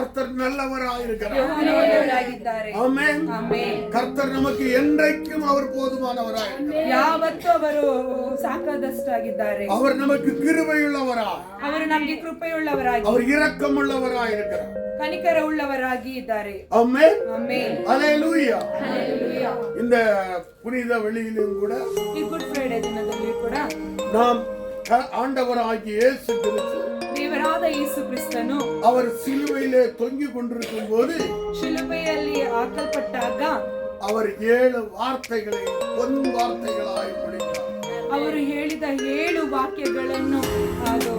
கர்த்தர் நல்லவராயிருக்கிறார். ಒಳ್ಳೆಯವರಾಗಿದ್ದಾರೆ. Amen. Amen. ಕರ್ತರ್ ನಮಗೆ ಎಂದೈக்கும் அவர் போதுமானவராயிருக்கிறார். ಯಾವತ್ತೂ ಅವರು ಸಾಕಾದಷ್ಟಾಗಿದ್ದಾರೆ. அவர் நமக்கு கிருபையுள்ளவராய், ಅವರು ನಮಗೆ ಕೃಪೆಯುಳ್ಳವರಾಗಿ, அவர் இரக்கமுள்ளவராயிருக்கிறார். ಕನಿಕರ ಉಳ್ಳವರಾಗಿ ಇದ್ದಾರೆ. ஆமென். ಆಮೆನ್. ஹல்லேலூயா. ಹಲ್ಲೆಲೂಯಾ. இந்த புனித வெள்ளியிலும் கூட ಈ ಗುಡ್ ಫ್ರೈಡೆ ದಿನದಲ್ಲಿ ಕೂಡ நாம் ஆண்டவராகிய இயேசு கிறிஸ்து ದೇವರಾದ ಯೇಸು ಕ್ರಿಸ್ತನು அவர் சிலுவையிலே தொங்கிக் கொண்டிருக்கும் போது ಶಿಲುಬೆಯಲ್ಲಿ ಹಾಕಲ್ಪಟ್ಟಾಗ அவர் 7 வார்த்தைகளை பொன் வார்த்தைகளாய் முடித்தார். ಅವರು ಹೇಳಿದ 7 ವಾಕ್ಯಗಳನ್ನು, ಅದು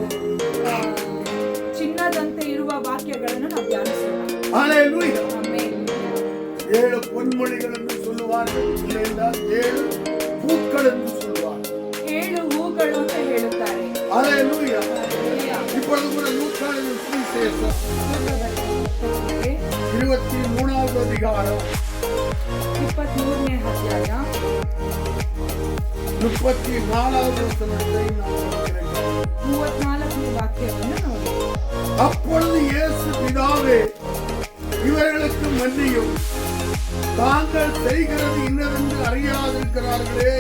ಚಿನ್ನದಂತೆ ಇರುವ ವಾಕ್ಯಗಳನ್ನು ನಾವು ಧ್ಯಾನಿಸೋಣ. ஹல்லேலூயா. ಆಮೆನ್. 7 பொன்மொழிகள் என்று சொல்லுவார்கள், இல்லை என்றால் 7 பூக்கள் என்று சொல்லுவார்கள். 7 ಹೂಗಳು ಅಂತ ಹೇಳುತ್ತಾರೆ. ஹல்லேலூயா. ಹಲ್ಲೆಲೂಯಾ. இப்பொழுது கூட லூக்காவின் சுவிசேஷம் ಲೂಕದಲ್ಲಿ 23வது அதிகாரம் 23ನೇ ಅಧ್ಯಾಯ 34வது வசனத்தை நாம் படிக்கிறோம். 34ನೇ ವಾಕ್ಯವನ್ನು ನೋಡಿ. அப்பொழுது இயேசு, பிதாவே, இவர்களுக்கு மன்னியும், தாங்கள் செய்கிறது இன்னதென்று அறியாதிருக்கிறார்களே.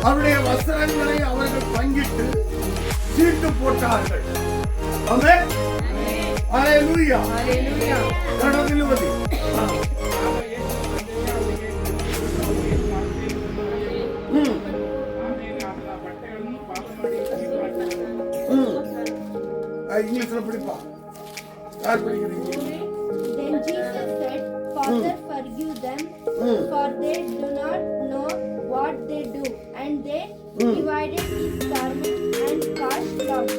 அவருடைய வஸ்திரங்களை அவர்கள் பங்கிட்டு சீட்டு போட்டார்கள். ஆமென். ஹல்லேலூயா. ಹಲ್ಲೆಲೂಯಾ. கடவுளுவதி இங்கிலீஷ்ல படிப்பா. யார் படிக்கிறீங்க? Then Jesus said, Father, forgive them, for they do not know what they do. And they divided his garment and cast lots.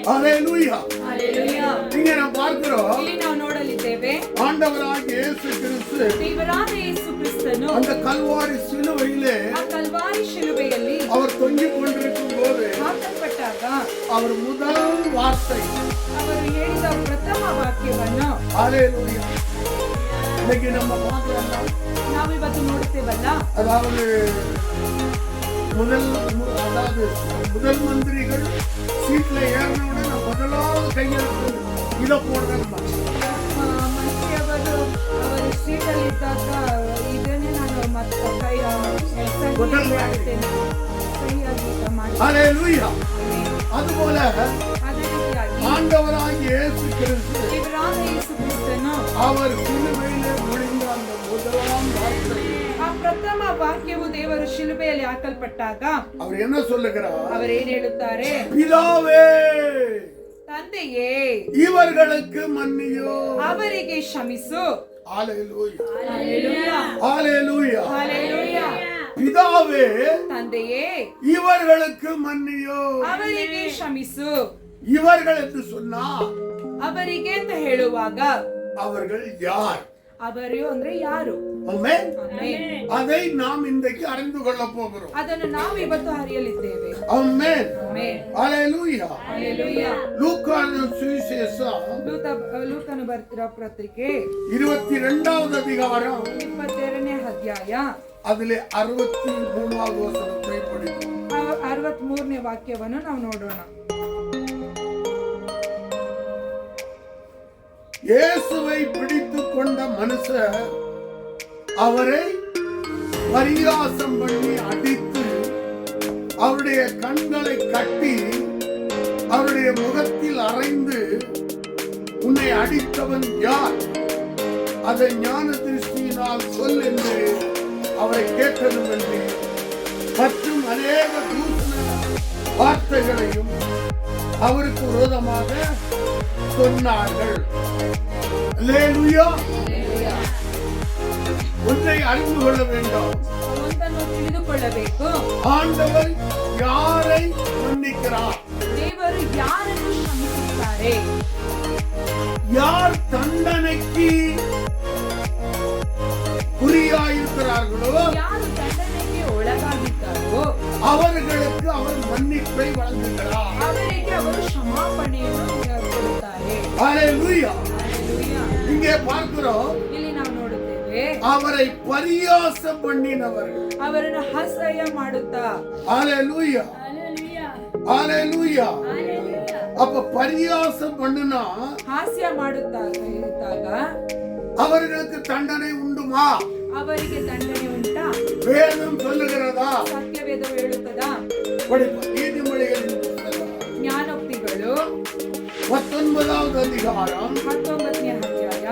Hallelujah. Hallelujah. இங்க நாம் பார்க்கிறோம், ಇಲ್ಲಿ ನಾವು ನೋಡಲಿದ್ದೇವೆ, ஆண்டவராகிய இயேசு கிறிஸ்து ದೇವರಾದ ಯೇಸು ಕ್ರಿಸ್ತನು அந்த கல்வாரி சிலுவையிலே ಆ ಕಲ್ವಾರಿ ಶಿಲುಬೆಯಲ್ಲಿ அவர் தொங்கிக் கொண்டிருக்கும் போது ಹಾಕಲ್ಪಟ್ಟಾಗ அவர் முதல் வார்த்தை, ಅವರು ಹೇಳಿದ ಪ್ರಥಮ ವಾಕ್ಯವನ್ನು ஹல்லேலூயா. இன்னைக்கு நம்ம பார்க்கிறோம், ನಾವಿವತ್ತು ನೋಡುತ್ತೇವಲ್ಲ, அதாவது முதல் மந்திரிகள் சீட்ல ஏறினவுடனே முதலாவது கையெழுத்து இதை போடுறாங்க. ಮಂತ್ರಿಯವರು ಅವರು ಸೀಟಲ್ಲಿದ್ದಾಗ ಇದನ್ನೇ ನಾನು ಮತ್ತೆ ಮೊದಲು ಮಾಡುತ್ತೇನೆ, ಸಹಿಯಾಗಿ ಮಾಡಿ. ஹல்லேலூயா. அதுபோல ಅದೇ ರೀತಿಯಾಗಿ ஆண்டவராகிய இயேசு கிறிஸ்து ದೇವರಾದ ಯೇಸು ಕ್ರಿಸ್ತನು அவர் சிலுவையிலே முடிந்த அந்த முதலாம் வார்த்தை, ಆ ಪ್ರಥಮ ವಾಕ್ಯವು ದೇವರು ಶಿಲುಬೆಯಲ್ಲಿ ಹಾಕಲ್ಪಟ್ಟಾಗ அவர் என்ன சொல்லுகிறார்? ಅವರೇನ್ ಹೇಳುತ್ತಾರೆ? பிதாவே, ತಂದೆಯೇ, இவர்களுக்கு மன்னியோ. ಅವರಿಗೆ ಕ್ಷಮಿಸು. ஹல்லேலூயா. ಹಲ್ಲೆಲೂಯಾ. ஹல்லேலூயா. ಹಲ್ಲೆಲೂಯಾ. பிதாவே, ತಂದೆಯೇ, இவர்களுக்கு மன்னியோ. ಅವರಿಗೆ ಕ್ಷಮಿಸು. இவர்கள் என்று சொன்னா ಅವರಿಗೆ ಅಂತ ಹೇಳುವಾಗ அவர்கள் யார்? ಅವರು ಅಂದ್ರೆ ಯಾರು? ஆமென். ಆಮೆನ್. அதை நாம் இன்றைக்கு அறிந்து கொள்ள போகிறோம். ಅದನ್ನು ನಾವು ಇವತ್ತು ಅರಿಯಲಿದ್ದೇವೆ. ஆமென். ಆಮೆನ್. ஹல்லேலூயா. ಹಲ್ಲೆಲೂಯಾ. லூக்காவின் சுவிசேஷம் ಲೂಕನು ಬರ್ತಿರೋ ಪತ್ರಿಕೆ 22வது அதிகாரம் 22ನೇ ಅಧ್ಯಾಯ அதிலே 63வது வசனத்தை படிப்போம். 63ನೇ ವಾಕ್ಯವನ್ನು ನಾವು ನೋಡೋಣ. இயேசுவை பிடித்துக் கொண்ட மனுஷர் அவரை பரியாசம் பண்ணி அடித்து அவருடைய கண்களை கட்டி அவருடைய முகத்தில் அறைந்து, உன்னை அடித்தவன் யார்? அதை ஞான திருஷ்டியினால் சொல் என்று அவரை கேட்டதும் என்று மற்றும் அநேக தூசண வார்த்தைகளையும் அவருக்கு விரோதமாக சொன்னார்கள். அல்லேலூயா. ஒன்றை அறிந்து கொள்ள வேண்டும், ಒಂದನ್ನು ತಿಳಿದುಕೊಳ್ಳಬೇಕು. ஆண்டவர் யாரை மன்னிக்கிறார்? ದೇವರು ಯಾರನ್ನು ಕ್ಷಮಿಸುತ್ತಾರೆ? யார் தண்டனைக்கு குறியாயிருக்கிறார்களோ ಯಾರು ದಂಡನೆಗೆ ಒಳಗಾಗಿದ್ದಾರೋ அவர்களுக்கு அவர் மன்னிப்பை வழங்குகிறார். ಅವರಿಗೆ ಅವರು ಕ್ಷಮಾಪಣೆಯನ್ನು ಕೊಡುತ್ತಾರೆ. அல்லேலூயா. ಹಲ್ಲೆಲೂಯಾ. இங்கே பார்க்கிறோம், ಇಲ್ಲಿ ನಾವು ನೋಡುತ್ತೇವೆ, அவரை பரியாசம் பண்ணினவர்கள். ಅವರನ್ನು ಅಸಹ್ಯ ಮಾಡುತ್ತಾ. அல்லேலூயா. அல்லேலூயா. அப்ப பரியாசம் பண்ணுனா ಹಾಸ್ಯ ಮಾಡುತ್ತಾರೆ அவர்களுக்கு தண்டனை உண்டுமா? ಅವರಿಗೆ ದಂಡನೆ ಉಂಟಾ? வேதம் சொல்லுகிறதா? ಸತ್ಯವೇದವು ಹೇಳುತ್ತದಾ? படிப்போம். நீதிமொழிகளின் புத்தகம் ಜ್ಞಾನೋಕ್ತಿಗಳು 19வது அதிகாரம் 19ನೇ ಅಧ್ಯಾಯ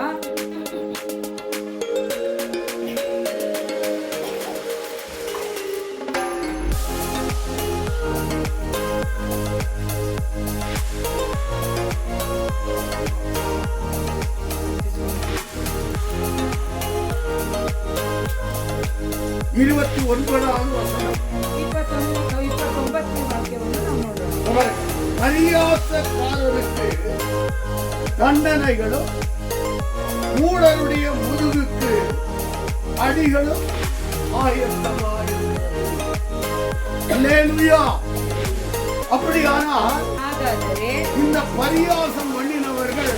29வது வசனம். 29ನೇ ವಾಕ್ಯವನ್ನು ನಾವು ನೋಡೋಣ. பரியாசக்காரருக்கு தண்டனைகளும் மூடருடைய முதுகுக்கு அடிகளும் ஆயத்தமாயிருக்கிறது. அல்லேலூயா. அப்படியானால் ಹಾಗಾದರೆ இந்த பரியாசம் பண்ணினவர்கள்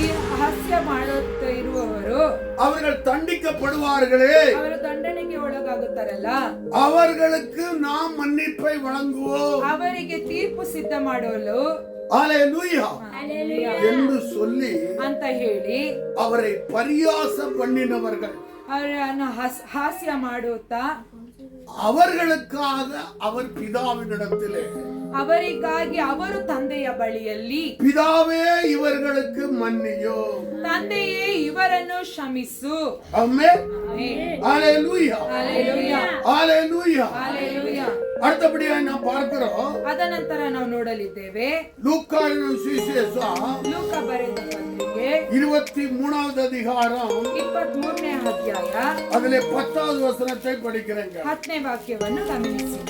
ಈ ಹಾಸ್ಯ ಮಾಡುತ್ತಾ ಇರುವವರು அவர்கள் தண்டிக்கப்படுவார்களே, ಅವರು ದಂಡನೆಗೆ ಒಳಗಾಗುತ್ತಾರಲ್ಲ, அவர்களுக்கு நாம் மன்னிப்பை வழங்குவோம். ಅವರಿಗೆ ತೀರ್ಪು ಸಿದ್ಧ ಮಾಡಲು அல்லேலூயா என்று சொல்லி ಅಂತ ಹೇಳಿ அவரை பரியாசம் பண்ணினவர்கள் ಅವರನ್ನು ಹಾಸ್ಯ ಮಾಡುತ್ತಾ அவர்களுக்காக அவர் பிதாவினிடத்திலே ಅವರಿಗಾಗಿ ಅವರು ತಂದೆಯ ಬಳಿಯಲ್ಲಿ, பிதாவே இவர்களுக்கு மன்னியோ, ತಂದೆಯೇ ಇವರನ್ನು ಕ್ಷಮಿಸು. ஆமென். ಆಮೆನ್. அல்லேலூயா. ಹಲ್ಲೆಲೂಯಾ. அல்லேலூயா. ಹಲ್ಲೆಲೂಯಾ. அடுத்தபடியாக நாம் பார்க்கிறோம் ಅದನಂತರ ನಾವು ನೋಡಲಿದ್ದೇವೆ லூக்காவின் சுவிசேஷம் ಲೂಕ ಬರೆದ ಪತ್ರಿಕೆ 23வது அதிகாரம் 23ನೇ ಅಧ್ಯಾಯ அதிலே 10வது வசனத்தை படிக்கிறேங்க. 10ನೇ ವಾಕ್ಯವನ್ನು ಗಮನಿಸಿ.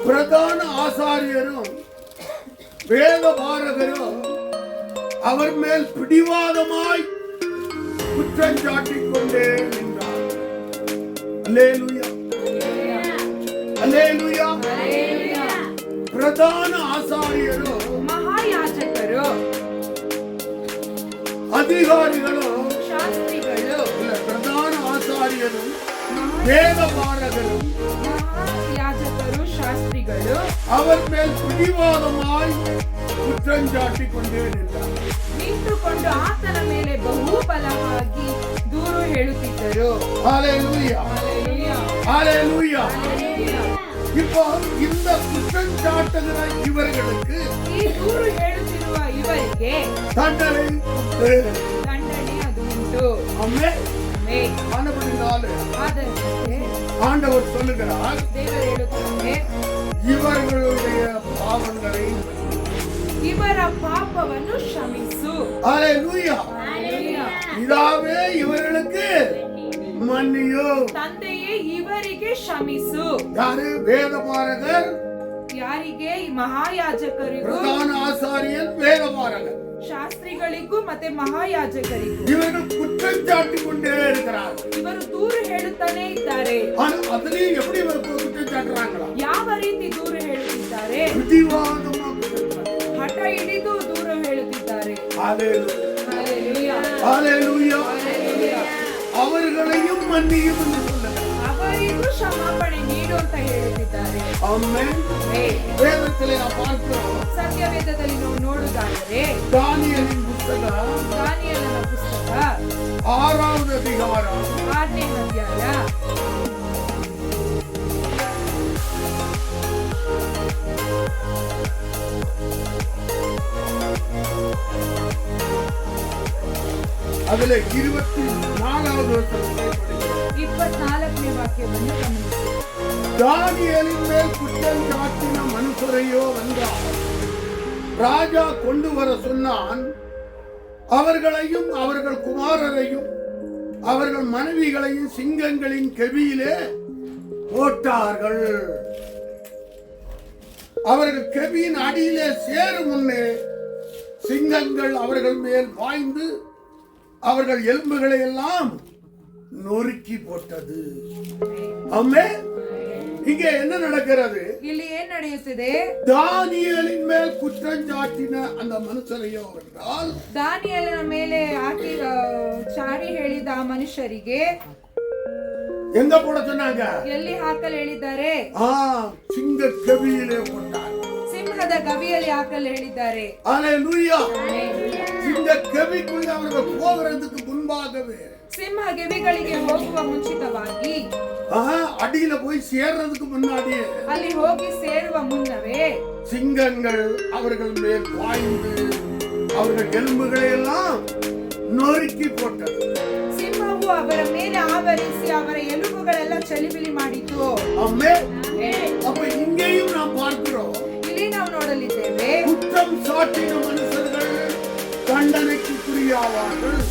பிரதான ஆசாரியரும் வேதபாரகரும் அவர் மேல் பிடிவாதமாய் குற்றம் சாட்டிக் கொண்டே நின்றார். அல்லேலூயா. அல்லேலூயா. ಹಲ್ಲೆಲೂಯಾ. பிரதான ஆசாரியரும் ಮಹಾಯಾಜಕರು, அதிகாரிகளும் ಶಾಸ್ತ್ರಿಗಳು, இல்ல, பிரதான ஆசாரியரும் வேதபாரகரும் ಮಹಾಯಾಜಕರು, ಶಾಸ್ತ್ರಿಗಳು அவர் மேல் பிடிவாதமாய் குற்றம் சாட்டிக் கொண்டே நின்றார். ನಿಂತುಕೊಂಡು ಆತನ ಮೇಲೆ ಬಹು ಬಲವಾಗಿ ದೂರು ಹೇಳುತ್ತಿದ್ದರು. ஹalleluya. ಹಲ್ಲೆಲೂಯಾ. ஹalleluya. ಹಲ್ಲೆಲೂಯಾ. இப்போ இந்த குற்றம் சாட்டுகிற இவர்களுக்கு ಈ ದೂರು ಹೇಳುತ್ತಿರುವ ಇವರಿಗೆ தண்டனை உண்டு. ದಂಡನೆ ಅದು ಉಂಟು. ஆமென். ಆಮೆನ್. ஆனபடினாலே ಆದರೆ ஆண்டவர் சொல்லுகிறார், ದೇವರು ಹೇಳುತ್ತಾರೆ, இவர்களுடைய பாவங்களை ಇವರ ಪಾಪವನ್ನು ಕ್ಷಮಿಸು. ஹalleluya. ಹಲ್ಲೆಲೂಯಾ. இதாவே இவர்களுக்கு மன்னியோ. ತಂದೆಯೇ ಇವರಿಗೆ ಕ್ಷಮಿಸು. யாரு? வேதபாரகர், ಯಾರಿಗೆ? ಈ ಮಹಾಯಾಜಕರಿಗೂ, பிரதான ஆசாரியன், வேதபாரகர். ಶಾಸ್ತ್ರಿಗಳಿಗೂ ಮತ್ತೆ ಮಹಾಯಾಜಕರಿಗೂ இவர்கள் குற்றம் சாட்டிக் கொண்டே இருக்கிறார். ಇವರು ದೂರು ಹೇಳುತ್ತಾನೆ ಇದ್ದಾರೆ. ஆனா அதுலயும் எப்படி இவர் குற்றம் சாட்டுறாங்களா? ಯಾವ ರೀತಿ ದೂರು ಹೇಳುತ್ತಿದ್ದಾರೆ? பிடிவாதமா குற்றம் சாட்டுறாங்க. ಹಠ ಹಿಡಿದು ದೂರು ಹೇಳುತ್ತಿದ್ದಾರೆ. ஹalleluya. ಹಲ್ಲೆಲೂಯಾ. ஹalleluya. ಹಲ್ಲೆಲೂಯಾ. அவர்களையும் மன்னியும் என்று சொல்லுகிறார். ಅವರಿಗೂ ಕ್ಷಮಾಪಣೆ ನೀಡು ಅಂತ ಹೇಳುತ್ತಿದ್ದಾರೆ. ஆமென். வேதத்திலே நாம் பார்க்கிறோம், ಸತ್ಯವೇದದಲ್ಲಿ ನಾವು ನೋಡುವುದಾದರೆ தானியேலின் புத்தகம் ದಾನಿಯೇಲನ ಪುಸ್ತಕ 6வது அதிகாரம் 6ನೇ ಅಧ್ಯಾಯ 24வது வசனத்தை படிக்கிறோம். 24ನೇ ವಾಕ್ಯವನ್ನು ಗಮನಿಸಿ. தானியேலின் மேல் குற்றம் சாட்டின மனுஷரையோ வந்தார். ராஜா கொண்டு வர சொன்னான். அவர்களையும் அவர்கள் குமாரரையும் அவர்கள் மனைவிகளையும் சிங்கங்களின் கெபியிலே போட்டார்கள். அவர்கள் கெபியின் அடியிலே சேரும் முன்னே சிங்கங்கள் அவர்கள் மேல் பாய்ந்து அவர்கள் எலும்புகளை எல்லாம் நொறுக்கி போட்டது. ஆமென். இங்கே என்ன நடக்கிறது? ಇಲ್ಲಿ ಏನ್ ನಡೆಯುತ್ತಿದೆ? தானியேலின் மேல் குற்றம் சாட்டின அந்த மனுஷரையோ என்றால், ದಾನಿಯೇಲನ ಮೇಲೆ ಹಾಕಿ ಚಾಡಿ ಹೇಳಿದ ಆ ಮನುಷ್ಯರಿಗೆ எங்க போட சொன்னாங்க? ಎಲ್ಲಿ ಹಾಕಲು ಹೇಳಿದ್ದಾರೆ? சிங்க கவியிலே போட்டார். ಸಿಂಹದ ಗವಿಯಲ್ಲಿ ಹಾಕಲು ಹೇಳಿದ್ದಾರೆ. அல்லேலூயா. ಆಮೆನ್. இந்த கவிக்குள்ள அவர்கள் போகிறதுக்கு முன்பாகவே ಸಿಂಹ ಗೆವಿಗಳಿಗೆ ಹೋಗುವ ಮುಂಚಿತವಾಗಿ, அடியில போய் சேர்றதுக்கு முன்னாடியே ಅಲ್ಲಿ ಹೋಗಿ ಸೇರುವ ಮುನ್ನವೇ சிங்கங்கள் அவர்கள் மேல் பாய்ந்து அவர்கள் எலும்புகளை எல்லாம் நொறுக்கி போட்டது. ಸಿಂಹವು ಅವರ ಮೇಲೆ ಆವರಿಸಿ ಅವರ ಎಲುಬುಗಳೆಲ್ಲ ಚಲಿಬಿಲಿ ಮಾಡಿತು. ஆமென். அப்ப இங்கேயும் நாம் பார்க்கிறோம், ಇಲ್ಲಿ ನಾವು ನೋಡಲಿದ್ದೇವೆ, குற்றம் சாட்டின மனுஷர்கள் தண்டனைக்கு குறியாவார்கள்.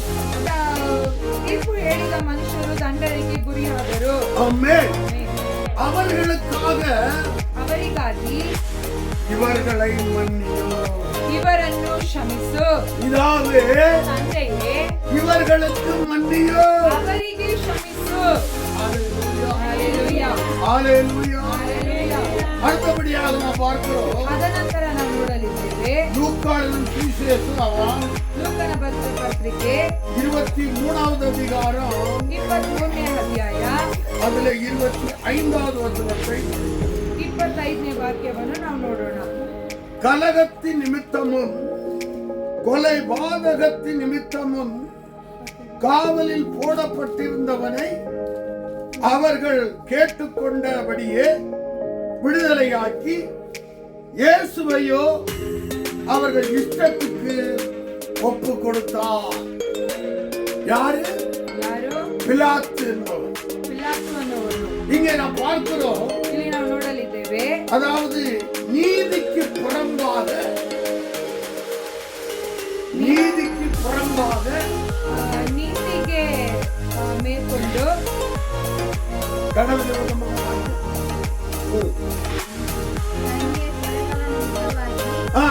ತೀರ್ಪು ಹೇಳಿದ ಮನುಷ್ಯರು ದಂಡನೆಗೆ ಗುರಿಯಾದರು. ஆமென். அவர்களுக்காக ಅವರಿಗಾಗಿ இவர்களை மன்னியோ, ಇವರನ್ನು ಕ್ಷಮಿಸು. இதாவே ತಂದೆಯೇ, இவர்களுக்கு மன்னியோ. ಅವರಿಗೆ ಕ್ಷಮಿಸು. அல்லேலூயா. ಹಲ್ಲೆಲೂಯಾ. அல்லேலூயா. ಹಲ್ಲೆಲೂಯಾ. அடுத்தபடியாக நாம் பார்க்கிறோம், ಅದನಂತರ ನಾವು ನೋಡಲಿದ್ದೇವೆ லூக்காவின் சுவிசேஷம் ಲೂಕನ ಬರೆದ ಪತ್ರಿಕೆ 23வது அதிகாரம் 23ನೇ ಅಧ್ಯಾಯ அதுல 25வது வசனத்தை 25ನೇ ವಾಕ್ಯವನ್ನು ನಾವು ನೋಡೋಣ. கலகத்தின் நிமித்தமும் கொலைபாதகத்தின் நிமித்தமும் காவலில் போடப்பட்டிருந்தவனை அவர்கள் கேட்டுக்கொண்டபடியே விடுதலையாக்கி இயேசுவையோ அவர்கள் இஷ்டத்துக்கு ஒப்பு கொடுத்தார். யாரு? ಯಾರು? பிலாத்து என்பவன். ಪಿಲಾತು ಅನ್ನುವನು. இங்கே நாம் பார்க்கிறோம், ಇಲ್ಲಿ ನಾವು ನೋಡಲಿದ್ದೇವೆ, அதாவது நீதிக்கு புறம்பாக நீதிக்கு புறம்பாக ನೀತಿಗೆ ಮೇಲ್ಕೊಂಡು கடவுள் விரோதமாக ನನಗೆ ಕೆಳಗಲ ನಿಮಿತ್ತವಾಗಿ ஆ,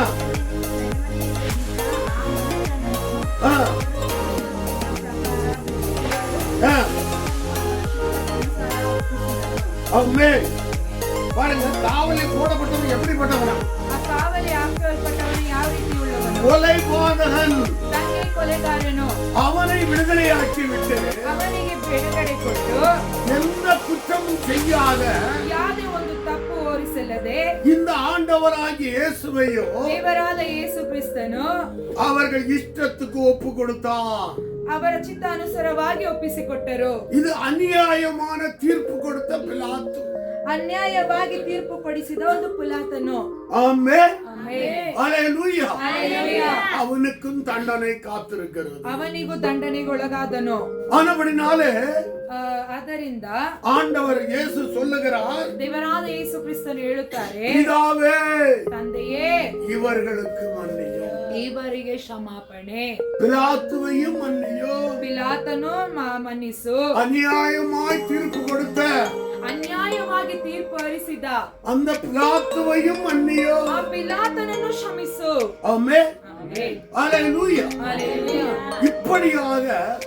ஆ, ஆ. ஆமென். பாருங்க, காவலில் போடப்பட்டவன் எப்படிப்பட்டவனா? ಆ ಕಾವಲಿ ಹಾಕಲ್ಪಟ್ಟವನು ಯಾವ ರೀತಿ ಉಳ್ಳವನು? கொலைபாதகன். ತಂದೆ ಕೊಲೆಗಾರನು. அவனை விடுதலையாக்கி விட்டு ಅವನಿಗೆ ಬಿಡುಗಡೆ ಕೊಟ್ಟು எந்த குற்றமும் செய்யாத ಯಾವುದೇ ಒಂದು ತಪ್ಪು ಹೋರಿಸಲ್ಲದೆ இந்த ஆண்டவராகிய இயேசுவையோ ದೇವರಾದ ಯೇಸು ಕ್ರಿಸ್ತನು அவர்கள் இஷ்டத்துக்கு ஒப்பு கொடுத்தான். ಅವರ ಚಿತ್ತಾನುಸಾರವಾಗಿ ಒಪ್ಪಿಸಿಕೊಟ್ಟರು. இது அநியாயமான தீர்ப்பு கொடுத்த பிலாத்து. ಅನ್ಯಾಯವಾಗಿ ತೀರ್ಪು ಕೊಡಿಸಿದ ಒಂದು ಪಿಲಾತನು. ஆமென். ಆಮೆನ್. அல்லேலூயா. ಹಲ್ಲೆಲೂಯಾ. அவனுக்கும் தண்டனை காத்திருக்கிறது. ಅವನಿಗೂ ದಂಡನೆಗೊಳಗಾದನು. ஆனபடினாலே ಆದ್ದರಿಂದ ஆண்டவர் இயேசு சொல்லுகிறார், ದೇವರಾದ ಯೇಸು ಕ್ರಿಸ್ತನು ಹೇಳುತ್ತಾರೆ, பிதாவே ತಂದೆಯೇ, இவர்களுக்கு மன்னியும், ಇವರಿಗೆ ಕ್ಷಮಾಪಣೆ. பிலாத்துவையும் மன்னியும். ಪಿಲಾತನು ಮನ್ನಿಸು. அநியாயமாய் தீர்ப்பு கொடுத்த ಅನ್ಯಾಯವಾಗಿ ತೀರ್ಪು ಹರಿಸಿದ அந்த பிலாத்துவையும் மன்னியும். ಆ ಪಿಲಾತನನ್ನು ಕ್ಷಮಿಸು. ஆமென். ಆಮೆನ್. அல்லேலூயா. ಹಲ್ಲೆಲೂಯಾ. இப்படியாக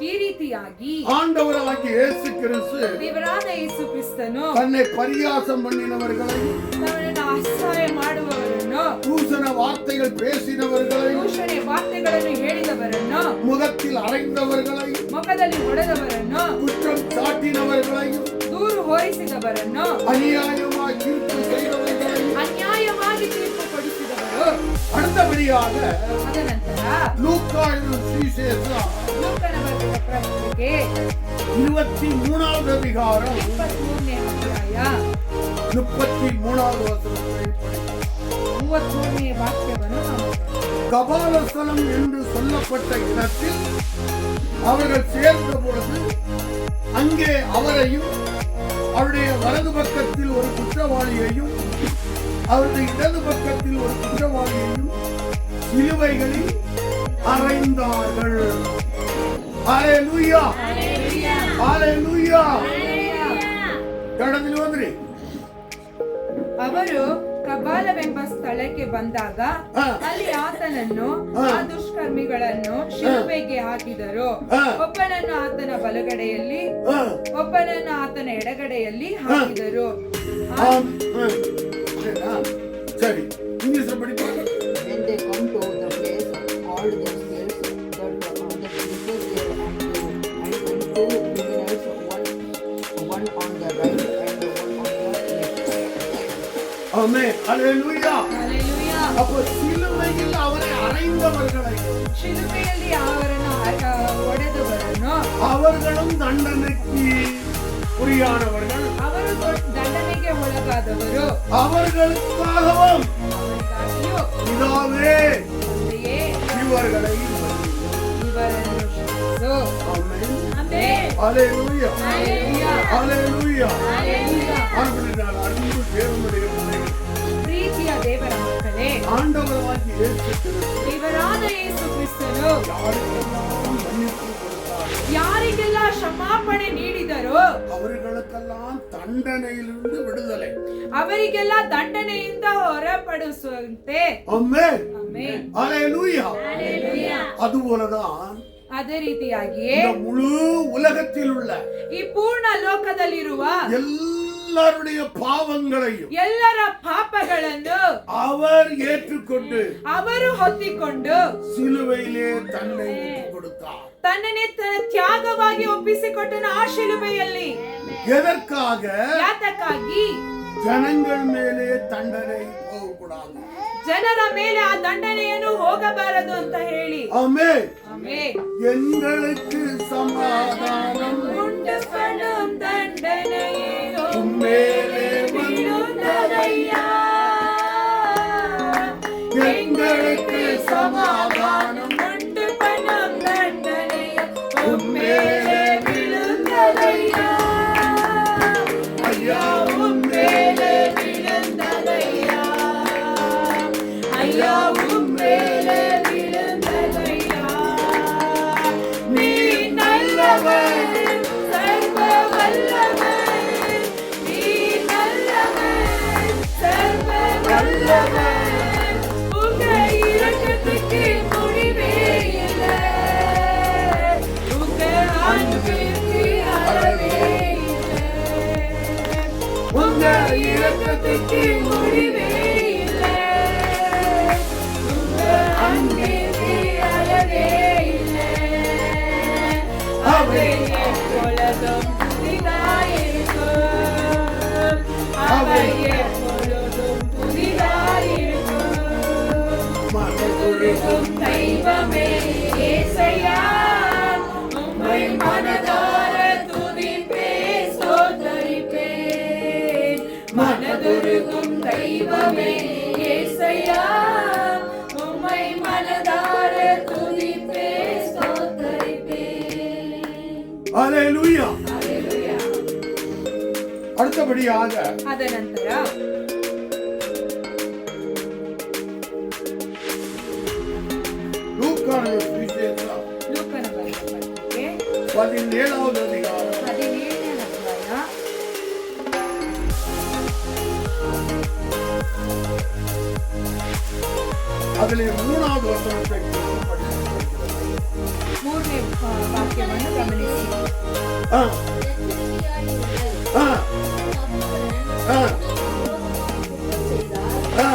ಈ ರೀತಿಯಾಗಿ ஆண்டவராகிய இயேசு கிறிஸ்து ದೇವರಾದ ಯೇಸು ಕ್ರಿಸ್ತನು தன்னை பரியாசம் பண்ணினவர்களையும் ತನ್ನನ್ನು ಅಸಹ್ಯ ಮಾಡುವವರನ್ನು, தூசண வார்த்தைகள் பேசினவர்களையும் ದೂಷಣೆ ವಾರ್ತೆಗಳನ್ನು ಹೇಳಿದವರನ್ನು, முகத்தில் அறைந்தவர்களையும் ಮುಖದಲ್ಲಿ ಹೊಡೆದವರನ್ನು, குற்றம் சாட்டினவர்களையும் ದೂರು ಹೋರಿಸಿದವರನ್ನು, அநியாயமாய் தீர்ப்பு செய்தவர்களையும் ಅನ್ಯಾಯವಾಗಿ ತೀರ್ಪು ಕೊಡಿಸಿದವರು. அடுத்தபடியாக ಅದನಂತರ லூக்காவின் சுவிசேஷம் ಲೂಕನ ಬರೆದ ಪತ್ರಿಕೆ 23வது அதிகாரம் 23ನೇ ಅಧ್ಯಾಯ 33வது வசனத்தை படிப்போம். 33ನೇ ವಾಕ್ಯವನ್ನು ನಾವು கபாலஸ்தலம் என்று சொல்லப்பட்ட இடத்தில் அவர்கள் சேர்ந்த பொழுது அங்கே அவரையும் அவருடைய வலது பக்கத்தில் ஒரு குற்றவாளியையும் அவருடைய இடது பக்கத்தில் ஒரு குற்றவாளியையும் சிலுவைகளில் அறைந்தார்கள். ஹல்லேலூயா. ஹல்லேலூயா. கடந்து ಹೋದ್ರಿ. ಅವರು ಕಬಾಲವೆಂಬ ಸ್ಥಳಕ್ಕೆ ಬಂದಾಗ ಅಲ್ಲಿ ಆತನನ್ನು ಆ ದುಷ್ಕರ್ಮಿಗಳನ್ನು ಶಿಲುಬೆಗೆ ಹಾಕಿದರು. ಒಬ್ಬನನ್ನು ಆತನ ಬಲಗಡೆಯಲ್ಲಿ, ಒಬ್ಬನನ್ನು ಆತನ ಎಡಗಡೆಯಲ್ಲಿ ಹಾಕಿದರು. சரி, இங்கிலீஷ்ல படிப்பாங்க. When they come to the place called themselves that Jesus there and two criminals, one on the right and one on the left. Amen. Hallelujah. Hallelujah. அப்ப சிலுவையில் அவரை அறைந்தவர்களை ಶಿಲುಬೆಯಲ್ಲಿ ಅವರನ್ನು ಒಡೆದವರನ್ನು அவர்களும் தண்டனைக்கு குறியானவர்கள். ಅವರು ದಂಡನೆಗೆ ಒಳಗಾದವರು அவர்களுக்காகவும் ಅವರಿಗಾಗಿಯೂ பிதாவே ತಂದೆಯೇ இவர்களை ಇವರನ್ನು ಕ್ಷಮಿಸು. ஆமென். ಆಮೆನ್. ஹல்லேலூயா. ಹಲ್ಲೆಲೂಯಾ. ஹல்லேலூயா. ಹಲ್ಲೆಲೂಯಾ. ஆண்டவரினால் அன்பு தேவனுடைய பிள்ளைகள், ಪ್ರೀತಿಯ ದೇವರ ಮಕ್ಕಳೇ, ஆண்டவராகிய இயேசு கிறிஸ்து ದೇವರಾದ ಯೇಸು ಕ್ರಿಸ್ತನು யாருக்கெல்லாம் மன்னிப்பு கொடுத்தாரோ ಯಾರಿಗೆಲ್ಲ ಕ್ಷಮಾಪಣೆ ನೀಡಿದರೋ அவர்களுக்கெல்லாம் தண்டனையிலிருந்து விடுதலை. ಅವರಿಗೆಲ್ಲ ದಂಡನೆಯಿಂದ ಹೊರಪಡಿಸುವಂತೆ. ஆமென். ಆಮೆನ್. ஹல்லேலூயா. ಹಲ್ಲೆಲೂಯಾ. அதுபோலதான் ಅದೇ ರೀತಿಯಾಗಿಯೇ இந்த முழு உலகத்தில் உள்ள ಈ ಪೂರ್ಣ ಲೋಕದಲ್ಲಿರುವ எல்லாருடைய பாவங்களையும் ಎಲ್ಲರ ಪಾಪಗಳನ್ನು அவர் ஏற்றுக்கொண்டு ಅವರು ಹೊತ್ತಿಕೊಂಡು சிலுவையிலே தன்னை விட்டுக் கொடுத்தார். ತನ್ನನ್ನೇ ತ್ಯಾಗವಾಗಿ ಒಪ್ಪಿಸಿಕೊಟ್ಟನ ಆ ಶಿಲುಬೆಯಲ್ಲಿ. எதற்காக? ಯಾತಕ್ಕಾಗಿ? ஜனங்கள் மேலே தண்டனை போகக்கூடாது. ಜನರ ಮೇಲೆ ಆ ದಂಡನೆಯನ್ನು ಹೋಗಬಾರದು ಅಂತ ಹೇಳಿ. ஆமென். ಆಮೆನ್. எங்களுக்கு சமாதானம் ಉಂಟು ಪಡುಂ ದಂಡನೆಯೇ உம்மேலே விழுந்ததையா. எங்களுக்கு சமாதானம் உண்டு படும் தண்டனையே உம்மேலே விழுந்ததையா. ஐயா உம்மேலே விழுந்ததையா. ஐயா உம்மேலே விழுந்ததையா. நீ நல்லவர், சர்வ வல்லவர். நீ நல்லவர், சர்வ வல்லவர். உங்க இரக்கத்துக்கு முடிவே இல்லை. உங்க அன்பிற்கு அளவே இல்லை. உங்க இரக்கத்துக்கு முடிவே இல்லை. உங்க அன்பிற்கு அளவே இல்லை. அவை எப்பொழுதும் புதிதாயிருக்கும். அவை எப்பொழுதும் புதிதாயிருக்கும். மனதுருகும் தெய்வமே இயேசையா, உம்மை மனதார துதிப்பேன், ஸ்தோத்தரிப்பேன். மனதுருகும் தெய்வமே இயேசையா, உம்மை மனதார துதிப்பேன், ஸ்தோத்தரிப்பேன். ஹல்லேலூயா. ஹல்லேலூயா. அடுத்தபடியாக ಅದ ನಂತರ லூக்கான சுவிசேஷம் ಲೂಕನ ಬರೆದ ಪತ್ರಿಕೆ 17வது அதிகாரம் 17ನೇ ಅಧ್ಯಾಯ அதிலே 3வது வசனத்தை படிக்கிறோம். 3ನೇ ವಾಕ್ಯವನ್ನು ಗಮನಿಸಿ. ஆ, ஆ, ஆ, ஆ.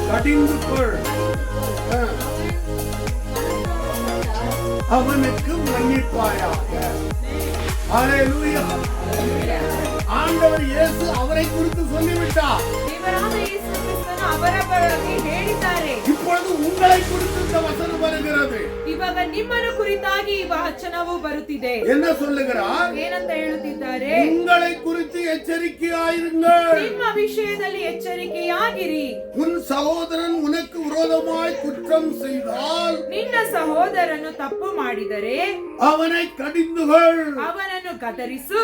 கடிந்து கொள். ஆ, அவனுக்கு மன்னிப்பாயாக. ஹல்லேலூயா. ஆண்டவர் இயேசு அவரை குறித்து சொல்லிவிட்டார். ದೇವರಾದ ಯೇಸು ಕ್ರಿಸ್ತನು ಅವರ ಬಗ್ಗೆ ಹೇಳಿದ್ದಾರೆ. இப்பொழுது உங்களை குறித்து இந்த வசனம் வருகிறது. ಇವಾಗ ನಿಮ್ಮನ್ನು ಕುರಿತಾಗಿ ಈ ವಚನವು ಬರುತ್ತಿದೆ. என்ன சொல்லுகிறார்? ಏನಂತ ಹೇಳುತ್ತಿದ್ದಾರೆ? உங்களை குறித்து எச்சரிக்கையாயிருங்கள். ನಿಮ್ಮ ವಿಷಯದಲ್ಲಿ ಎಚ್ಚರಿಕೆಯಾಗಿರಿ. உன் சகோதரன் உனக்கு விரோதமாய் குற்றம் செய்தால் ನಿನ್ನ ಸಹೋದರನು ತಪ್ಪು ಮಾಡಿದರೆ அவனை கடிந்துகள். ಅವನನ್ನು ಗದರಿಸು.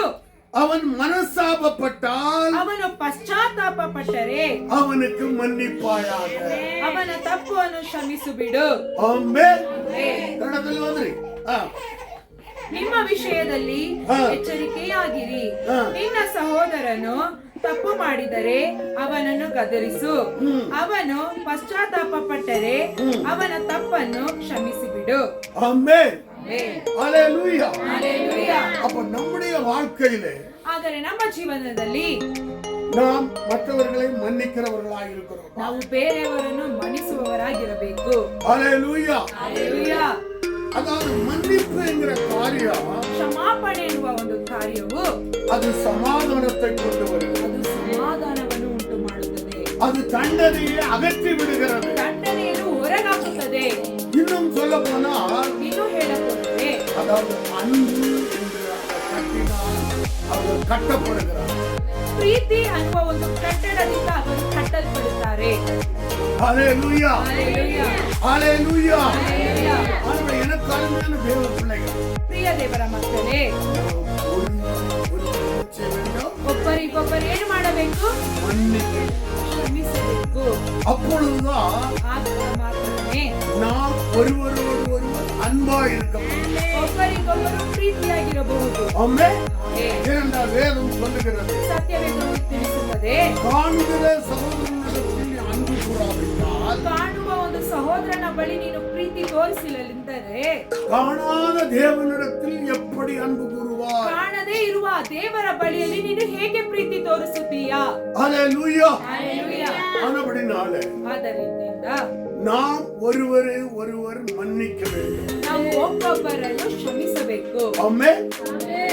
அவன் மனஸ்தாபப்பட்டால் ಅವನು ಪಶ್ಚಾತ್ತಾಪ ಪಟ್ಟರೆ அவனுக்கு மன்னிப்பாயாக. ಅವನ ತಪ್ಪನ್ನು ಕ್ಷಮಿಸು ಬಿಡು. ஆமென். ಕನ್ನಡದಲ್ಲಿ ಓದ್ರಿ. ಆ, ನಿಮ್ಮ ವಿಷಯದಲ್ಲಿ ಎಚ್ಚರಿಕೆಯಾಗಿರಿ. ಹಾ. ನಿನ್ನ ಸಹೋದರನು ತಪ್ಪು ಮಾಡಿದರೆ ಅವನನ್ನು ಗದರಿಸು. ಅವನು ಪಶ್ಚಾತ್ತಾಪ ಪಟ್ಟರೆ ಅವನ ತಪ್ಪನ್ನು ಕ್ಷಮಿಸಿಬಿಡು. ஆமென். ಆಮೆನ್. ஹல்லேலூயா. ಹಲ್ಲೆಲೂಯಾ. அப்ப நம்முடைய வாழ்க்கையிலே ಆದರೆ ನಮ್ಮ ಜೀವನದಲ್ಲಿ நாம் மற்றவர்களை மன்னிக்கிறவர்களாக இருக்கிறோம். ನಾವು ಬೇರೆಯವರನ್ನು ಮನ್ನಿಸುವವರಾಗಿರಬೇಕು. ஹல்லேலூயா. ಹಲ್ಲೆಲೂಯಾ. அதாவது மன்னிப்பு என்கிற காரியம் ಕ್ಷಮಾಪಣೆ ಎನ್ನುವ ಒಂದು ಕಾರ್ಯವು அது சமாதானத்தை கொண்டு வருகிறது. ಅದು ಸಮಾಧಾನವನ್ನು ಉಂಟು ಮಾಡುತ್ತದೆ. அது தண்டனையை அகற்றி விடுகிறது. ದಂಡನೆಯನ್ನು ಹೊರಗಾಕುತ್ತದೆ. இன்னும் சொல்ல போனால் ಇನ್ನು ಹೇಳಬಹುದೇ, அதாவது அன்பு என்று அந்த கட்டினால் அவர் கட்டப்படுகிறார். ಪ್ರೀತಿ ಅನ್ನುವ ಒಂದು ಕಟ್ಟಡದಿಂದ ಅವರು ಕಟ್ಟಲ್ಪಡುತ್ತಾರೆ. ஹalleluya, ಹಲ್ಲೆಲೂಯಾ, ஹalleluya. ಹಲ್ಲೆಲೂಯಾ. ஆண்டவரே, எனக்கு அருமையான தேவ பிள்ளைகள், ಪ್ರಿಯ ದೇವರ ಮಕ್ಕಳೇ, ஒரு செய்ய வேண்டும், ಒಬ್ಬರಿಗೊಬ್ಬರು ಏನು ಮಾಡಬೇಕು? மன்னிக்க. ಕ್ಷಮಿಸಬೇಕು. அப்பொழுதுதான் ಆಗ ಮಾತ್ರನೇ நாம் ஒருவரோடு ஒருவர் அன்பா இருக்க முடியும். ಒಬ್ಬರಿಗೊಬ್ಬರು ಪ್ರೀತಿಯಾಗಿರಬಹುದು. ஆமென். ஏனென்றால் வேதம் சொல்லுகிறது, ಸತ್ಯವೇದವು ತಿಳಿಸುತ್ತದೆ, காண்கிற சகோதரனிடத்தில் அன்பு கூறாவிட்டால் ಕಾಣುವ ಒಂದು ಸಹೋದರನ ಬಳಿ ನೀನು ಪ್ರೀತಿ ತೋರಿಸಲಿಲ್ಲದಿದ್ದರೆ காணாத தேவனிடத்தில் எப்படி அன்பு கூறுவார்? ಕಾಣದೇ ಇರುವ ದೇವರ ಬಳಿಯಲ್ಲಿ ನೀನು ಹೇಗೆ ಪ್ರೀತಿ ತೋರಿಸುತ್ತೀಯಾ? ஹalleluya. ಹಲ್ಲೆಲೂಯಾ. ஆனபடினாலே ಆದ್ದರಿಂದ நாம் ஒருவரை ஒருவர் மன்னிக்க வேண்டும். ನಾವು ಒಬ್ಬೊಬ್ಬರನ್ನು ಕ್ಷಮಿಸಬೇಕು. ஆமென்.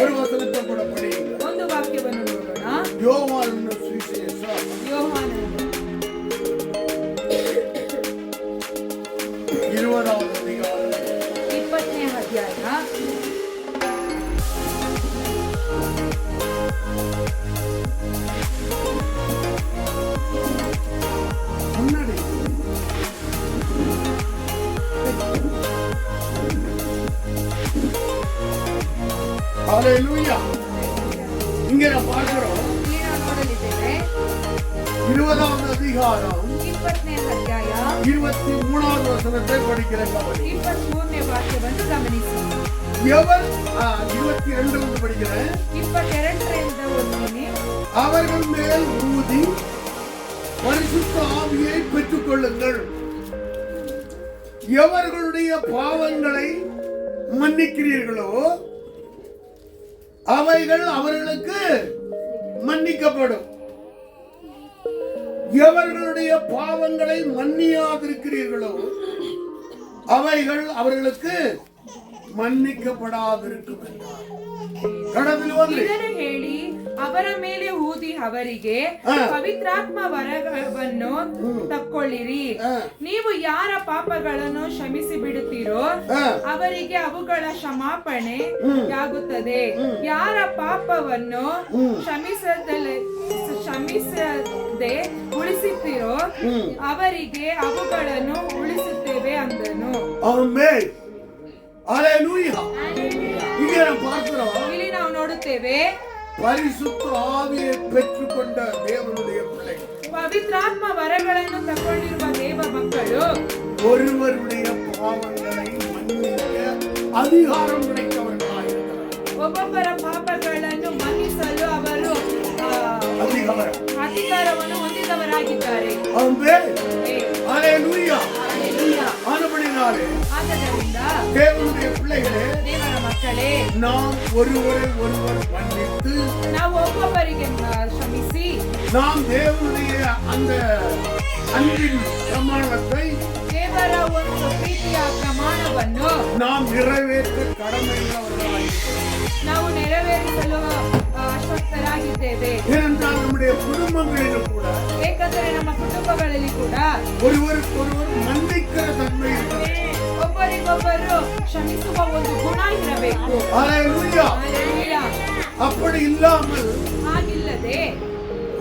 ஒரு வசனத்தை கூட படியுங்க. ಒಂದು ವಾಕ್ಯವನ್ನು ನೋಡೋಣ. யோவானின் சுவிசேஷம் ಯೋಹಾನನು 20வது அதிகாரம் 20ನೇ ಅಧ್ಯಾಯ முன்னாடி ஹalleluya. இங்க நான் பார்க்கிறோம், ಇಲ್ಲಿ ನಾವು ನೋಡಲಿದ್ದೇವೆ 20வது அதிகாரம் 20ನೇ ಅಧ್ಯಾಯ 23வது வசனத்தை படிக்கிறேன். 23ನೇ ವಾಕ್ಯವನ್ನು ಗಮನಿಸಿ. எவர் 22 படிக்கிறேன். 22ರಿಂದ ಓದ್ತೀನಿ. அவர்கள் மேல் ஊதி பரிசுத்த ஆவியை பெற்றுக் கொள்ளுங்கள். எவர்களுடைய பாவங்களை மன்னிக்கிறீர்களோ அவைகள் அவர்களுக்கு மன்னிக்கப்படும். எவர்களுடைய பாவங்களை மன்னியாதிருக்கிறீர்களோ அவைகள் அவர்களுக்கு மன்னிக்கப்படாதிருக்கும் என்றார். கடவுள் வந்து ಇದನ್ನು ಹೇಳಿ ಅವರ ಮೇಲೆ ಊದಿ ಅವರಿಗೆ ಪವಿತ್ರಾತ್ಮ ವರವನ್ನು ತಕ್ಕೊಳ್ಳಿರಿ. ನೀವು ಯಾರ ಪಾಪಗಳನ್ನು ಕ್ಷಮಿಸಿ ಬಿಡುತ್ತೀರೋ ಅವರಿಗೆ ಅವುಗಳ ಕ್ಷಮಾಪಣೆ ಆಗುತ್ತದೆ. ಯಾರ ಪಾಪವನ್ನು ಕ್ಷಮಿಸದೆ ಉಳಿಸುತ್ತೀರೋ ಅವರಿಗೆ ಅವುಗಳನ್ನು ಉಳಿಸುತ್ತೇವೆ ಅಂದನು. ஆமென். ஹalleluya. இங்க நாம் பார்க்கிறோம், ಇಲ್ಲಿ ನಾವು ನೋಡುತ್ತೇವೆ, பரிசுத்த ஆவியை பெற்றுக்கொண்ட தேவனுடைய பிள்ளைகள் ಪವಿತ್ರಾತ್ಮ ವರಗಳನ್ನು ತಗೊಂಡಿರುವ ದೇವ ಮಕ್ಕಳು ஒருவருடைய பாவங்களை மன்னிக்க அதிகாரம் கிடைத்தவர்களாயிருக்கிறார். ಒಬ್ಬೊಬ್ಬರ ಪಾಪಗಳನ್ನು ಮನ್ನಿಸಲು ಅವರು அதிகாரம். ಅಧಿಕಾರವನ್ನು ಹೊಂದಿದವರಾಗಿದ್ದಾರೆ. ஆமென். ಏ, ஹalleluya. ಹಲ್ಲೆಲೂಯಾ. ஆனபடினாலே ಆದ್ದರಿಂದ தேவனுடைய பிள்ளைகளே, ದೇವರ ಮಕ್ಕಳೇ, நாம் ஒருவரை ஒருவர் மன்னித்து ನಾವು ಒಬ್ಬೊಬ್ಬರಿಗೆ ಕ್ಷಮಿಸಿ நாம் தேவனுடைய அந்த அன்பின் பிரமாணத்தை ದೇವರ ಒಂದು ಪ್ರೀತಿಯ ಪ್ರಮಾಣವನ್ನು நாம் நிறைவேற்ற கடமையுள்ளவர்களாயிருக்கிறோம். ನಾವು ನೆರವೇರಿಸಲು ಅಶ್ವಸ್ಥರಾಗಿದ್ದೇವೆ. ஏனென்றால் நம்முடைய குடும்பங்களிலும் கூட ಏಕೆಂದರೆ ನಮ್ಮ ಕುಟುಂಬಗಳಲ್ಲಿ ಕೂಡ ஒருவருக்கொருவர் மன்னிக்கிற தன்மை இருக்கிறது. ಒಬ್ಬರಿಗೊಬ್ಬರು ಕ್ಷಮಿಸುವ ಒಂದು ಗುಣ ಇರಬೇಕು. ஹalleluya. ಹಲ್ಲೆಲೂಯಾ. அப்படி இல்லாமல் ಹಾಗಿಲ್ಲದೆ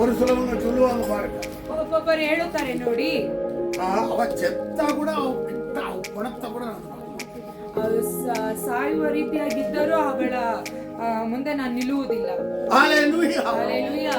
ஒரு சிலவங்க சொல்லுவாங்க பாருங்க, ಒಬ್ಬೊಬ್ಬರು ಹೇಳುತ್ತಾರೆ ನೋಡಿ, அவ செத்தா கூட அவ கிட்ட அவ பணத்தை கூட நான் பார்க்க மாட்டேன். ಅವರು ಸಾಯುವ ರೀತಿಯಾಗಿದ್ದರೂ ಅವಳ ಮುಂದೆ ನಾನು ನಿಲ್ಲುವುದಿಲ್ಲ. ஹalleluya. ಹಲ್ಲೆಲೂಯಾ.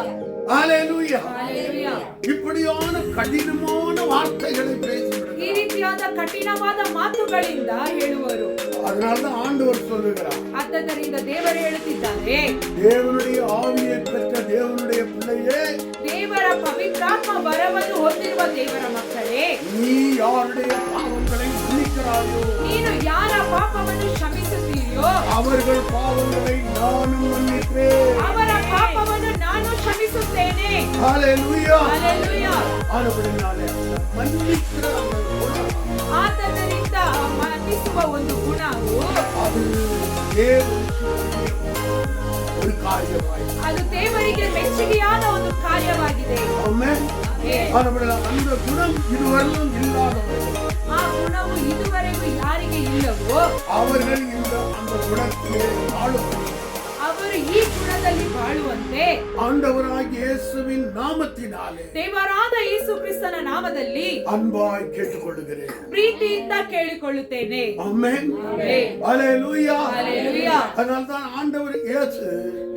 ஹalleluya. ಹಲ್ಲೆಲೂಯಾ. இப்படியான கடினமான வார்த்தைகளை பேசிவிடுகிறார். ಈ ರೀತಿಯಾದ ಕಠಿಣವಾದ ಮಾತುಗಳಿಂದ ಹೇಳುವರು. அதனால்தான் ஆண்டவர் சொல்லுகிறார், ಆದ್ದರಿಂದ ದೇವರು ಹೇಳುತ್ತಿದ್ದಾರೆ, தேவனுடைய ஆவியை பெற்ற தேவனுடைய பிள்ளையே, ದೇವರ ಪವಿತ್ರಾತ್ಮ ವರವನ್ನು ಹೊಂದಿರುವ ದೇವರ ಮಕ್ಕಳೇ, நீ யாருடைய பாவங்களை மன்னிக்கிறாயோ ನೀನು ಯಾರ ಪಾಪವನ್ನು ಕ್ಷಮಿಸುತ್ತೀಯೋ அவர்கள் பாவங்களை நானும் மன்னிப்பேன். ಅವರ ಪಾಪವನ್ನು ನಾನು ಕ್ಷಮಿಸುತ್ತೇನೆ. ஹalleluya. ಹಲ್ಲೆಲೂಯಾ. ஆனபடினாலே அந்த மன்னிக்கிற அந்த குணம், ಆದ್ದರಿಂದ ಮನ್ನಿಸುವ ಒಂದು ಗುಣವು அது தேவனுக்கு ஒரு காரியமாய். ಅದು ದೇವರಿಗೆ ಮೆಚ್ಚುಗೆಯಾದ ಒಂದು ಕಾರ್ಯವಾಗಿದೆ. ஆமென். ஆனபடியால் அந்த குணம் இதுவரையிலும் இல்லாதவர்கள் ಆ ಗುಣವು ಇದುವರೆಗೂ ಯಾರಿಗೆ ಇಲ್ಲವೋ அவர்கள் அந்த குணத்திலே வாழும் ಅವರು ಈ ಗುಣದಲ್ಲಿ ಬಾಳುವಂತೆ ஆண்டவராகிய இயேசுவின் நாமத்தினாலே ದೇವರಾದ ಯೇಸು ಕ್ರಿಸ್ತನ ನಾಮದಲ್ಲಿ அன்பாய் கேட்டுக்கொள்கிறேன். ಪ್ರೀತಿಯಿಂದ ಕೇಳಿಕೊಳ್ಳುತ್ತೇನೆ. ஆமென். ಆಮೆನ್. ஹல்லேலூயா. ஹல்லேலೂಯಾ. அதனால்தான் ஆண்டவர் இயேசு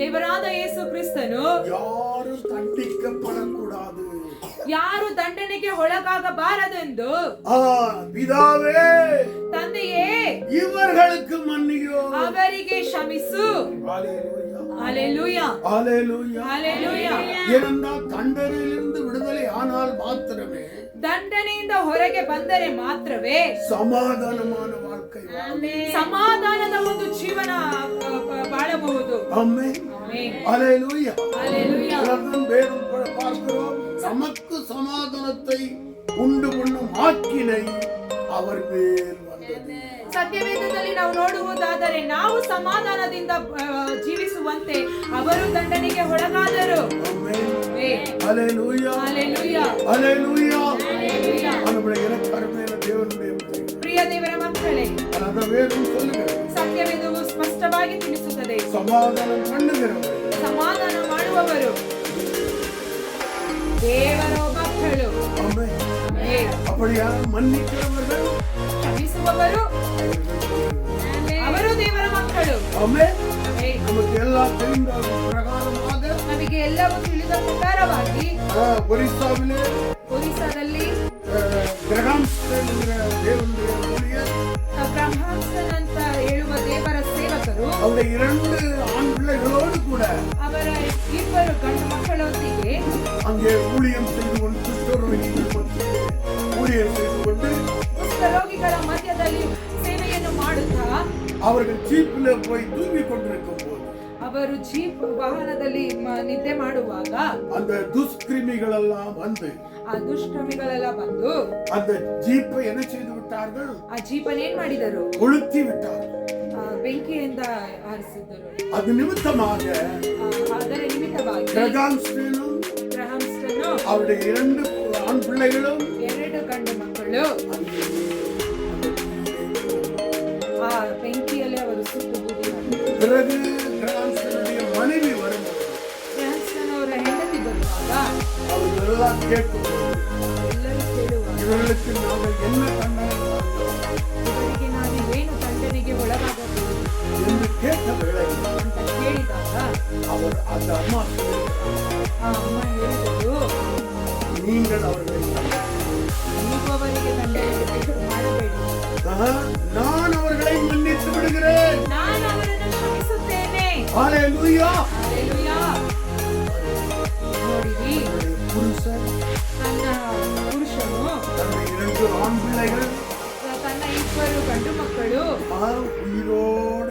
ದೇವರಾದ ಯೇಸು ಕ್ರಿಸ್ತನು யாரும் தண்டிக்கப்படக்கூடாது, ಯಾರು ದಂಡನೆಗೆ ಒಳಗಾಗಬಾರದೆಂದು பிதாவே ತಂದೆಯೇ இவர்களுக்கு மன்னியோ, ಅವರಿಗೆ ಕ್ಷಮಿಸು. ஹல்லேலூயா. ஹalleluya. ஹல்லேலூயா. ஹalleluya. ஏனென்றால் தண்டனையிலிருந்து விடுதலை ஆனால் மாத்திரமே ದಂಡನೆಯಿಂದ ಹೊರಗೆ ಬಂದರೆ ಮಾತ್ರವೇ சமாதானமான வாழ்க்கை. ಸಮಾಧಾನದ ಒಂದು ಜೀವನ ಬಾಳಬಹುದು. ஆமென். ಆಮೆನ್. ஹல்லேலூயா. ஹalleluya. அதனால்தான் வேதம் பார்க்கிறோம், நமக்கு சமாதானத்தை உண்டு பண்ணும் ஆக்கினை அவர் மேல் வந்தது. ಸತ್ಯವೇದದಲ್ಲಿ ನಾವು ನೋಡುವುದಾದರೆ ನಾವು ಸಮಾಧಾನದಿಂದ ಜೀವಿಸುವಂತೆ ಅವರು ದಂಡನೆಗೆ ಒಳಗಾದರು. ஆமென். ಆಮೆನ್. ஹல்லேலூயா. ஹalleluya. ஹல்லேலூயா. ஹalleluya. ஆண்டவரே, எனக்கு அருமையான தேவனுடைய பிள்ளைகளே, ಪ್ರಿಯ ದೇವರ ಮಕ್ಕಳೇ, அதான் வேதம் சொல்லுகிறது, ಸತ್ಯವೇದವು ಸ್ಪಷ್ಟವಾಗಿ ತಿಳಿಸುತ್ತದೆ, சமாதானம் பண்ணுகிறவர் ಸಮಾಧಾನ ಮಾಡುವವರು ದೇವರ ಮಕ್ಕಳು. ஆமென். ಆಮೆನ್. அப்படியா மன்னிக்கிறவர்கள் ಕ್ಷಮಿಸುವವರು ಅವರು ದೇವರ ಮಕ್ಕಳು. ஆமென். ಆಮೆನ್. நமக்கு எல்லாம் தெரிந்த பிரகாரமாக ನಮಗೆ ಎಲ್ಲವೂ ತಿಳಿದ ಪ್ರಕಾರವಾಗಿ ಒರಿಸ್ಸಾದಲ್ಲಿ கிரகாம்ஸ்டன் என்கிற தேவனுடைய ஊழியர் ಬ್ರಹ್ಮಾಂಸನ್ ಅಂತ ಹೇಳುವ ದೇವರ ಸೇವಕರು அவருடைய 2 ஆண் பிள்ளைகளோடு கூட ಅವರ 2 ಗಂಡು ಮಕ್ಕಳೊಂದಿಗೆ அங்கே ஊழியம் செய்து கொண்டு குஷ்டரோகிகள் மத்தியிலே ஊழியம் செய்து கொண்டு ಕುಷ್ಠರೋಗಿಗಳ ಮಧ್ಯದಲ್ಲಿ ಸೇವೆಯನ್ನು ಮಾಡುತ್ತಾ அவர்கள் ஜீப்பில் போய் தூங்கிக் கொண்டிருக்கும் போது ಅವರು ಜೀಪ್ ವಾಹನದಲ್ಲಿ ನಿದ್ದೆ ಮಾಡುವಾಗ அந்த துஷ்கிருமிகள் எல்லாம் வந்து ಆ ದುಷ್ಕರ್ಮಿಗಳೆಲ್ಲ ಬಂದು அந்த ஜீப்பை என்ன செய்து விட்டார்கள், ಆ ಜೀಪನ್ ಏನ್ ಮಾಡಿದರು, கொளுத்தி விட்டார்கள். ಬೆಂಕಿಯಿಂದ ಆರಿಸಿದರು. அது நிமித்தமாக ಅದರ ನಿಮಿತ್ತವಾಗಿ கிரகாம்ஸ்டனும் ಬ್ರಹ್ಮಾಂಸನು அவருடைய 2 ஆண் பிள்ளைகளும் 2 ಗಂಡು ಮಕ್ಕಳು ಆ ಬೆಂಕಿಯಲ್ಲಿ ಅವರು ಸುಟ್ಟು ಬೂದಿಯಾದರು. பிறகு கிரகாம்ஸ்டனுடைய மனைவி வரும்போது ಬ್ರಹ್ಮಾಂಸನ್ ಅವರ ಹೆಂಡತಿ ಬರುವಾಗ அவர்கள் எல்லாம் கேட்கும்போது ಎಲ್ಲರೂ ಕೇಳುವಾಗ இவர்களுக்கு நாங்கள் என்ன தண்டனை கொடுத்தோம் ಇವರಿಗೆ ನಾವು ಏನು ದಂಡನೆಗೆ ಒಳಗಾಗಬಹುದು என்று கேட்ட வேளையில் ಅಂತ ಕೇಳಿದಾಗ அவர் அந்த அம்மா சொல்லுகிறார், ಆ ಅಮ್ಮ ಹೇಳಿದರು, நீங்கள் அவர்களை ನೀವು ಅವರಿಗೆ ದಂಡನೆ ಮಾಡಬೇಡಿ, நான் அவர்களை மன்னித்து விடுகிறேன். ನಾನು ಅವರನ್ನು ಕ್ಷಮಿಸುತ್ತೇನೆ. ஹல்லேலூயா. ಹಲ್ಲೆಲೂಯಾ. ನೋಡಿರಿ, புருஷன் ತನ್ನ ಪುರುಷನು தன்னுடைய 2 ஆண் பிள்ளைகள் ತನ್ನ 2 ಗಂಡು ಮಕ್ಕಳು உயிரோட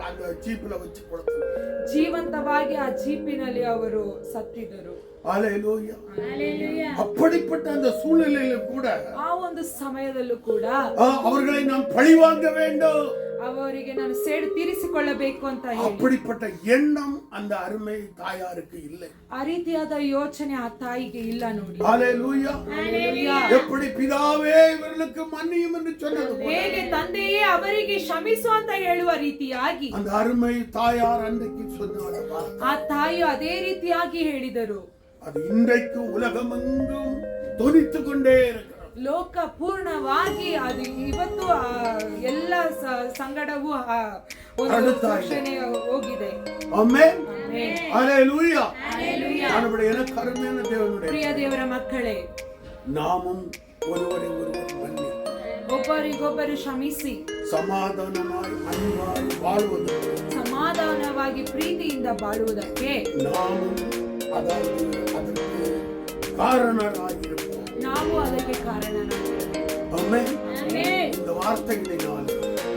அந்த ஜீப்ல வச்சு கொடுத்தாங்க. ಜೀವಂತವಾಗಿ ಆ ಜೀಪಿನಲ್ಲಿ ಅವರು ಸತ್ತಿದರು. ஹல்லேலூயா. அப்படிப்பட்ட அந்த சூழ்நிலையில கூட ಆ ಒಂದು ಸಮಯದಲ್ಲೂ ಕೂಡ அவர்களை நாம் பழிவாங்க வேண்டும், ಅವರಿಗೆ ನಾನು ಸೇಡು ತೀರಿಸಿಕೊಳ್ಳಬೇಕು ಅಂತ ಹೇಳಿ அப்படிப்பட்ட எண்ணம் அந்த அருமை தாயாருக்கு இல்லை. ಆ ರೀತಿಯಾದ ಯೋಚನೆ ಆ ತಾಯಿಗೆ ಇಲ್ಲ. ನೋಡಿ, ஹல்லேலூயா. ಹಲ್ಲೆಲೂಯಾ. எப்படி பிதாவே இவர்களுக்கு மன்னியும் என்று சொன்னது போல ಹೇಗೆ ತಂದೆಯೇ ಅವರಿಗೆ ಕ್ಷಮಿಸು ಅಂತ ಹೇಳುವ ರೀತಿಯಾಗಿ அந்த அருமை தாயார் அன்றைக்கு சொன்னார் வார்த்தை. ಆ ತಾಯಿಯು ಅದೇ ರೀತಿಯಾಗಿ ಹೇಳಿದರು. அது இன்றைக்கு உலகமெங்கும் தொனித்துக் கொண்டே இருக்கிறது. ಲೋಕ ಪೂರ್ಣವಾಗಿ ಅದು ಇವತ್ತು ಎಲ್ಲ ಸಂಗಡವು ಒಂದು ಘೋಷಣೆ ಹೋಗಿದೆ. ஆமென். ಆಮೆನ್. ஹல்லேலூயா. ಹಲ್ಲೆಲೂಯಾ. ஆண்டவரே, எனக்கு அருமையான தேவனுடைய ಪ್ರಿಯ ದೇವರ ಮಕ್ಕಳೇ, நாமும் ஒருவரை ஒருவர் மன்னி ಒಬ್ಬರಿಗೊಬ್ಬರು ಕ್ಷಮಿಸಿ சமாதானமாய் அன்பாய் வாழ்வது ಸಮಾಧಾನವಾಗಿ ಪ್ರೀತಿಯಿಂದ ಬಾಳುವುದಕ್ಕೆ நாமும் அதற்கு காரணராயிருப்போம். ನಾವು ಅದಕ್ಕೆ ಕಾರಣನಾಗಿರಬೇಕು. ஆமென். ಆಮೆನ್. இந்த வார்த்தைகளினால்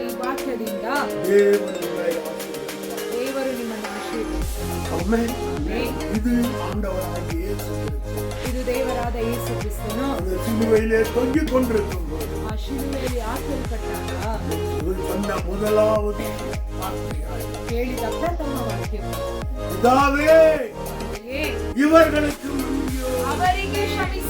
ಈ ವಾಕ್ಯದಿಂದ தேவன் உங்களை ஆசீர்வதிப்பார். ದೇವರು ನಿಮ್ಮನ್ನು ಆಶೀರ್ವದಿಸಲಿ. ஆமென். ಆಮೆನ್. இது ஆண்டவராகிய இயேசு கிறிஸ்து ಇದು ದೇವರಾದ ಯೇಸು ಕ್ರಿಸ್ತನು அந்த சிலுவையிலே தொங்கிக் கொண்டிருக்கும் போது ಆ ಶಿಲುಬೆಯಲ್ಲಿ ಹಾಕಲ್ಪಟ್ಟಾಗ சொன்ன முதலாவது வார்த்தையாய், ಹೇಳಿದ ಪ್ರಥಮ ವಾಕ್ಯವು, பிதாவே ತಂದೆಯೇ, இவர்களுக்கு மன்னியோ, ಅವರಿಗೆ ಕ್ಷಮಿಸು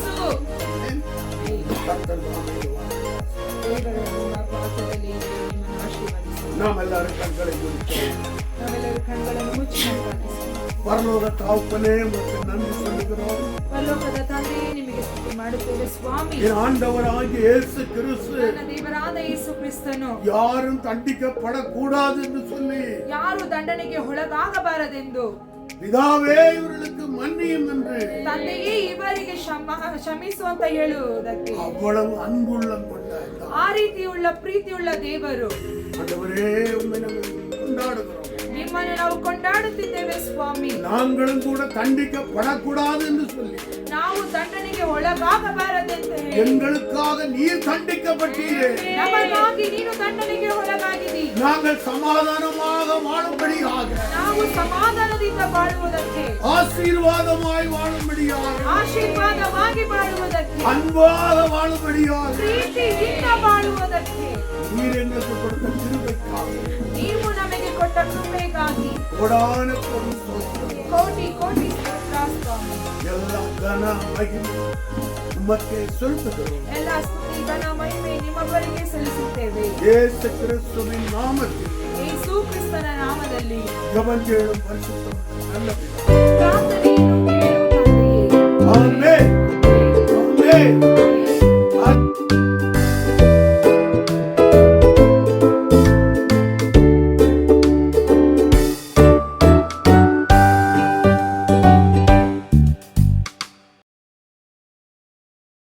கர்த்தர் தாமே இந்த வார்த்தையை ದೇವರು ನಿಮ್ಮ ಪಾತ್ರದಲ್ಲಿ ನಿಮ್ಮನ್ನು ಆಶೀರ್ವದಿಸಲಿ. நாம் எல்லாரும் கண்களை முடிக்கிறோம். ನಾವೆಲ್ಲರೂ ಕಣ್ಣುಗಳನ್ನು ಮುಚ್ಚಿ ನಾವು ಪ್ರಾರ್ಥಿಸೋಣ. பரலோக தகப்பனே உமக்கு நன்றி சொல்லுகிறோம். ಪರಲೋಕದ ತಂದೆಯೇ ನಿಮಗೆ ಸ್ತುತಿ ಮಾಡುತ್ತೇವೆ ಸ್ವಾಮಿ. என் ஆண்டவராகிய இயேசு கிறிஸ்து ನನ್ನ ದೇವರಾದ ಯೇಸು ಕ್ರಿಸ್ತನು யாரும் தண்டிக்கப்படக்கூடாது என்று சொல்லி ಯಾರು ದಂಡನೆಗೆ ಒಳಗಾಗಬಾರದೆಂದು பிதாவே இவர்களுக்கு மன்னியும் என்று ತಂದೆಯೇ ಇವರಿಗೆ ಕ್ಷಮಿಸು ಅಂತ ಹೇಳುವುದಕ್ಕೆ அவ்வளவு அன்புள்ளம் கொண்ட ಆ ರೀತಿಯುಳ್ಳ ಪ್ರೀತಿಯುಳ್ಳ ದೇವರು ஆண்டவரே உம்மை நாங்கள் கொண்டாடுகிறோம். ನಿಮ್ಮನ್ನು ನಾವು ಕೊಂಡಾಡುತ್ತಿದ್ದೇವೆ ಸ್ವಾಮಿ. நாங்களும் கூட தண்டிக்கப்படக்கூடாது என்று சொல்லி ನಾವು ದಂಡನೆಗೆ ಒಳಗಾಗಬಾರದೆಂದು ಹೇಳಿ எங்களுக்காக நீர் தண்டிக்கப்பட்டீரே. ನಮಗಾಗಿ ನೀನು ದಂಡನೆಗೆ ಒಳಗಾಗಿದಿ. நாங்கள் சமாதானமாக வாழும்படியாக ನಾವು ಸಮಾಧಾನದಿಂದ ಬಾಳುವುದಕ್ಕೆ ஆசீர்வாதமாய் வாழும்படியாக ಆಶೀರ್ವಾದವಾಗಿ ಬಾಳುವುದಕ್ಕೆ அன்பாக வாழும்படியாக ಪ್ರೀತಿಯಿಂದ ಬಾಳುವುದಕ್ಕೆ நீர் எங்களுக்கு கொடுத்த கிருபைக்காக ನೀವು ನಮಗೆ ಕೊಟ್ಟ ಕೃಪೆಗಾಗಿ கோடான கோடி ஸ்தோத்திரம். ಕೋಟಿ ಕೋಟಿ ಸ್ತೋತ್ರ ಸ್ವಾಮಿ. எல்லா கன மகிமை உமக்கே செலுத்துகிறோம். ಎಲ್ಲ ಸ್ತುತಿ ಘನ ಮಹಿಮೆ ನಿಮ್ಮೊಬ್ಬರಿಗೆ ಸಲ್ಲಿಸುತ್ತೇವೆ. இயேசு கிறிஸ்துவின் நாமத்தில் ಯೇಸು ಕ್ರಿಸ್ತನ ನಾಮದಲ್ಲಿ ஜெபம் கேளும் பரிசுத்தம் நல்ல பிதாவே. ಪ್ರಾರ್ಥನೆಯನ್ನು ಕೇಳು ತಂದೆಯೇ. ஆமென். ஆமென்.